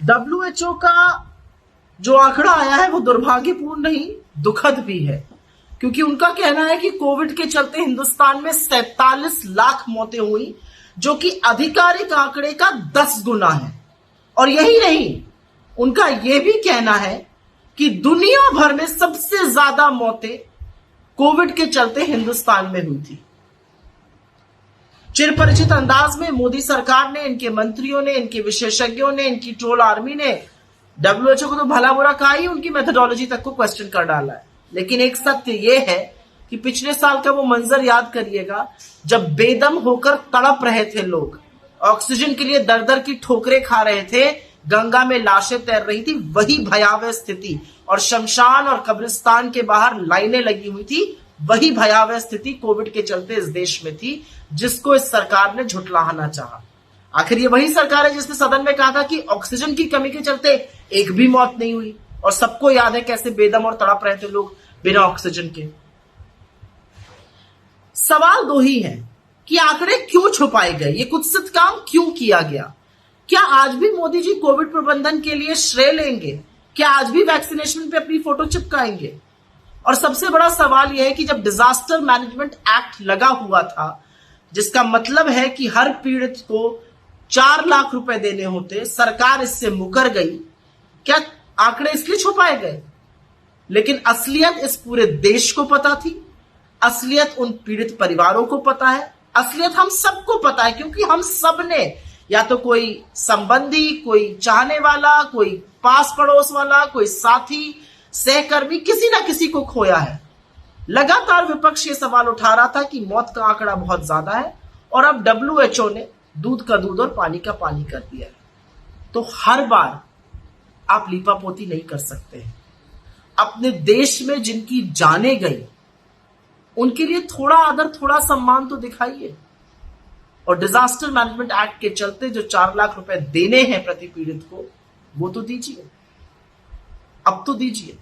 WHO का जो आंकड़ा आया है वो दुर्भाग्यपूर्ण नहीं, दुखद भी है, क्योंकि उनका कहना है कि कोविड के चलते हिंदुस्तान में 47 लाख मौतें हुई, जो कि आधिकारिक आंकड़े का 10 गुना है। और यही नहीं, उनका यह भी कहना है कि दुनिया भर में सबसे ज्यादा मौतें कोविड के चलते हिंदुस्तान में हुई थी। चिरपरिचित अंदाज में मोदी सरकार ने, इनके मंत्रियों ने, इनके विशेषज्ञों ने, इनकी ट्रोल आर्मी ने डब्ल्यूएचओ को तो भला बुरा कहा ही, उनकी मेथोडोलॉजी तक को क्वेश्चन कर डाला है। लेकिन एक सत्य यह है कि पिछले साल का वो मंजर याद करिएगा जब बेदम होकर तड़प रहे थे लोग, ऑक्सीजन के लिए दर दर की ठोकरें खा रहे थे, गंगा में लाशें तैर रही थी, वही भयावह स्थिति, और शमशान और कब्रिस्तान के बाहर लाइनें लगी हुई थी, वही भयावह स्थिति कोविड के चलते इस देश में थी, जिसको इस सरकार ने झुठलाना चाहा। आखिर ये वही सरकार है जिसने सदन में कहा था कि ऑक्सीजन की कमी के चलते एक भी मौत नहीं हुई, और सबको याद है कैसे बेदम और तड़प रहे थे लोग बिना ऑक्सीजन के। सवाल दो ही है कि आंकड़े क्यों छुपाए गए, ये कुत्सित काम क्यों किया गया। क्या आज भी मोदी जी कोविड प्रबंधन के लिए श्रेय लेंगे? क्या आज भी वैक्सीनेशन पे अपनी फोटो चिपकाएंगे? और सबसे बड़ा सवाल यह है कि जब डिजास्टर मैनेजमेंट एक्ट लगा हुआ था, जिसका मतलब है कि हर पीड़ित को 4 लाख रुपए देने होते, सरकार इससे मुकर गई, क्या आंकड़े इसलिए छुपाए गए? लेकिन असलियत इस पूरे देश को पता थी, असलियत उन पीड़ित परिवारों को पता है, असलियत हम सबको पता है, क्योंकि हम सब ने या तो कोई संबंधी, कोई चाहने वाला, कोई पास पड़ोस वाला, कोई साथी, सहकर्मी, किसी ना किसी को खोया है। लगातार विपक्ष ये सवाल उठा रहा था कि मौत का आंकड़ा बहुत ज्यादा है, और अब डब्ल्यूएचओ ने दूध का दूध और पानी का पानी कर दिया है। तो हर बार आप लीपापोती नहीं कर सकते। अपने देश में जिनकी जाने गई, उनके लिए थोड़ा आदर, थोड़ा सम्मान तो दिखाइए। और डिजास्टर मैनेजमेंट एक्ट के चलते जो 4 लाख रुपए देने हैं प्रति पीड़ित को, वो तो दीजिए, अब तो दीजिए।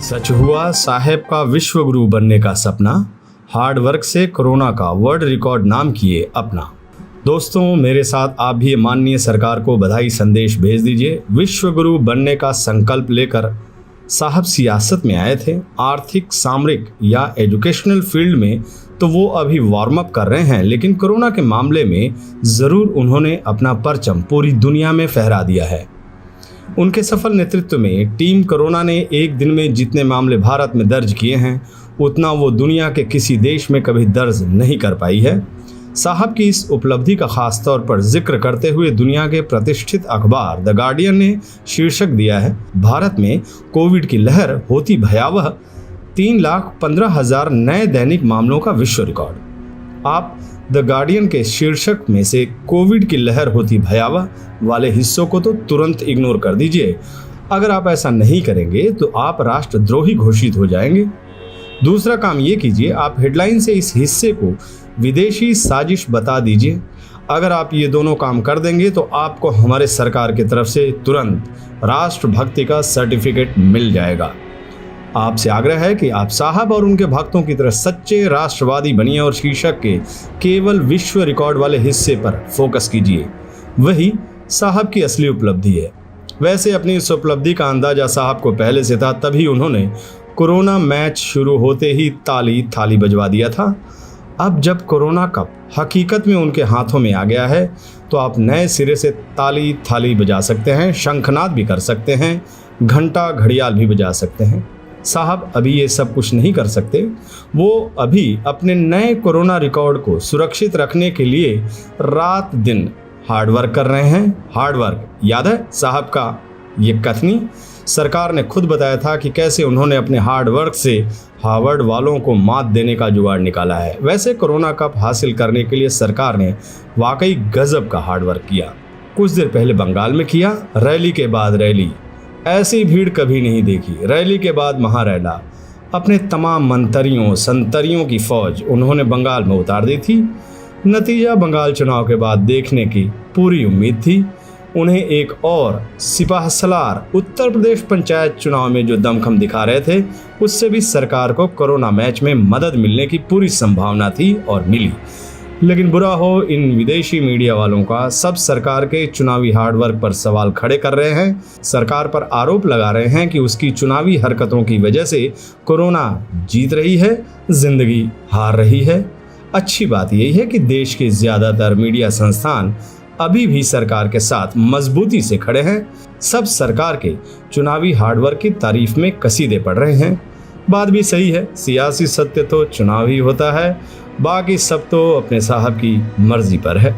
सच हुआ साहेब का विश्व गुरु बनने का सपना, हार्ड वर्क से कोरोना का वर्ल्ड रिकॉर्ड नाम किए अपना। दोस्तों, मेरे साथ आप भी माननीय सरकार को बधाई संदेश भेज दीजिए। विश्व गुरु बनने का संकल्प लेकर साहब सियासत में आए थे। आर्थिक, सामरिक या एजुकेशनल फील्ड में तो वो अभी वार्म अप कर रहे हैं, लेकिन कोरोना के मामले में ज़रूर उन्होंने अपना परचम पूरी दुनिया में फहरा दिया है। उनके सफल नेतृत्व में टीम कोरोना ने एक दिन में जितने मामले भारत में दर्ज किए हैं, उतना वो दुनिया के किसी देश में कभी दर्ज नहीं कर पाई है। साहब की इस उपलब्धि का खास तौर पर जिक्र करते हुए दुनिया के प्रतिष्ठित अखबार द गार्डियन ने शीर्षक दिया है, भारत में कोविड की लहर होती भयावह, 3,15,000 नए दैनिक मामलों का विश्व रिकॉर्ड। आप द गार्डियन के शीर्षक में से कोविड की लहर होती भयावह वाले हिस्सों को तो तुरंत इग्नोर कर दीजिए। अगर आप ऐसा नहीं करेंगे तो आप राष्ट्रद्रोही घोषित हो जाएंगे। दूसरा काम ये कीजिए, आप हेडलाइन से इस हिस्से को विदेशी साजिश बता दीजिए। अगर आप ये दोनों काम कर देंगे तो आपको हमारे सरकार की तरफ से तुरंत राष्ट्रभक्ति का सर्टिफिकेट मिल जाएगा। आपसे आग्रह है कि आप साहब और उनके भक्तों की तरह सच्चे राष्ट्रवादी बनिए और शीर्षक के केवल विश्व रिकॉर्ड वाले हिस्से पर फोकस कीजिए। वही साहब की असली उपलब्धि है। वैसे अपनी इस उपलब्धि का अंदाजा साहब को पहले से था, तभी उन्होंने कोरोना मैच शुरू होते ही ताली थाली बजवा दिया था। अब जब कोरोना कप हकीकत में उनके हाथों में आ गया है, तो आप नए सिरे से ताली थाली बजा सकते हैं, शंखनाद भी कर सकते हैं, घंटा घड़ियाल भी बजा सकते हैं। साहब अभी ये सब कुछ नहीं कर सकते। वो अभी अपने नए कोरोना रिकॉर्ड को सुरक्षित रखने के लिए रात दिन हार्ड वर्क कर रहे हैं। हार्ड वर्क याद है साहब का ये कथनी? सरकार ने खुद बताया था कि कैसे उन्होंने अपने हार्ड वर्क से हार्वर्ड वालों को मात देने का जुगाड़ निकाला है। वैसे कोरोना कप हासिल करने के लिए सरकार ने वाकई गजब का हार्ड वर्क किया। कुछ देर पहले बंगाल में किया, रैली के बाद रैली, ऐसी भीड़ कभी नहीं देखी। रैली के बाद महारैला, अपने तमाम मंत्रियों संतरियों की फौज उन्होंने बंगाल में उतार दी थी। नतीजा बंगाल चुनाव के बाद देखने की पूरी उम्मीद थी। उन्हें एक और सिपाहसलार उत्तर प्रदेश पंचायत चुनाव में जो दमखम दिखा रहे थे, उससे भी सरकार को कोरोना मैच में मदद मिलने की पूरी संभावना थी और मिली। लेकिन बुरा हो इन विदेशी मीडिया वालों का, सब सरकार के चुनावी हार्डवर्क पर सवाल खड़े कर रहे हैं। सरकार पर आरोप लगा रहे हैं कि उसकी चुनावी हरकतों की वजह से कोरोना जीत रही है, जिंदगी हार रही है। अच्छी बात यही है कि देश के ज्यादातर मीडिया संस्थान अभी भी सरकार के साथ मजबूती से खड़े हैं। सब सरकार के चुनावी हार्डवर्क की तारीफ में कसीदे पड़ रहे हैं। बात भी सही है, सियासी सत्य तो चुनाव ही होता है, बाकी सब तो अपने साहब की मर्जी पर है।